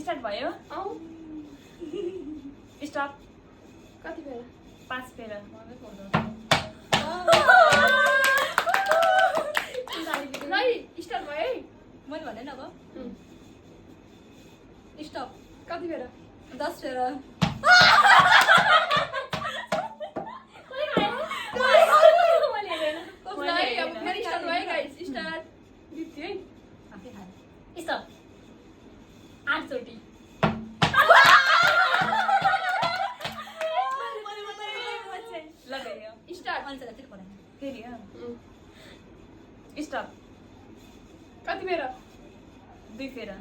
start भयो stop कति बेला 5 फेर लै स्टार्ट भयो है मैले भने न अब स्टप कति बेला 10 फेर मेरो स्टार्ट भयो गाइस स्टार्ट दिप्ति है आफै खाए स्टप 8 चोटी ल फेरि स्टार्ट अनि चाहिँ त्यति पढाएँ फेरि स्टप कति बेला 2 फेर ल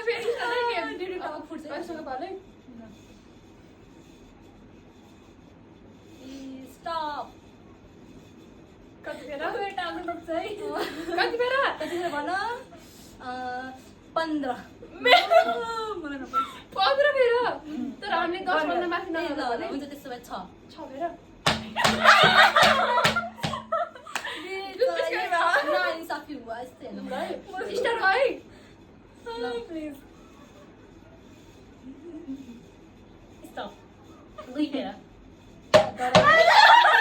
फेरि स्टार्ट है गेम डिडी टाउको फुट्छ कतिसँग पाले स्टप कति बेला टाउको दुख्छ है कति बेला त्यतिखेर भन 15 मलाई नपर्छ 15 बेला तर हामीले 10 भन्दा माथि ल नगर्नु ल भने हुन्छ त्यसो भए 6 6 बेला नइन्साफी हुआ यस्तै हेर्नु स्टार्ट भयो ल प्लिज स्टप 2 फेर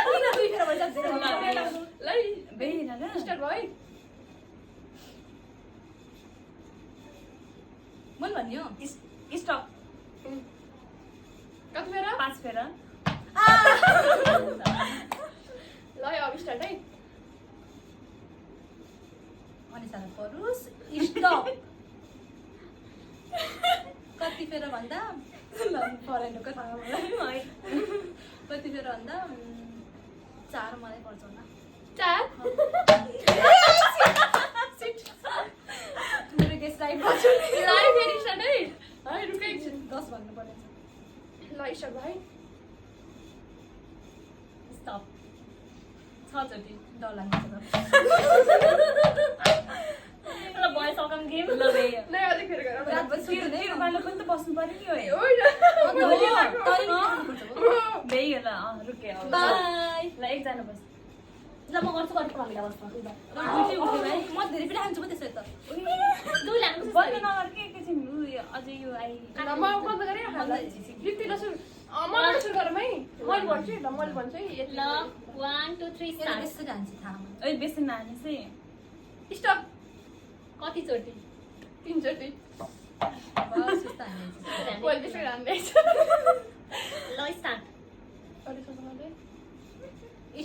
किन 2 फेर भइसक्छ लै बेरिन ल स्टार्ट भयो मन भन्यो स्टप कति बेला 5 फेर ल अब स्टार्ट है अनि सारा परुस स्टप कति फेर भन्दा ल पढाइनुको थाहा मलाई कति फेर भन्दा 4 मलाई पर्छ होला 4 मेरो गेस राइट पर्छ लाइभ फेरि स्टार्ट है रुक एकछिन 10 भन्नु पर्ने ल स्टार्ट भयो स्टप 6 चोटी डर लाग्छ ल भयो सकम गेम ल बेइ ल अझै फेरि गरौँ रात बसी सुत्नु नै तिमीले पनि त बस्नु पर्यो नि ओए होइन बेइ ल रुके अब बाई ल एकजना बस ल म गर्छु गर्छु हामीले बस्नु म धेरै पनि खान्छु म त्यसै त दुई लानु बन्द नगर के एकैछिन उयो अझै यो आई ल म बन्द गरेँ दिप्ति ल सुरु मलाई सुरु गरौँ है मैले भन्छु ल मैले भन्छु है ल 1 2 3 स्टार्ट यस्तो जान्छ थाहा ओइ बेसी नानिस है स्टप कति चोटी 3 चोटि बस सुस्ता हान्ने मैले त्यसै हान्दैछ ल स्टार्ट अलिक सोच्नु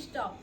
स्टप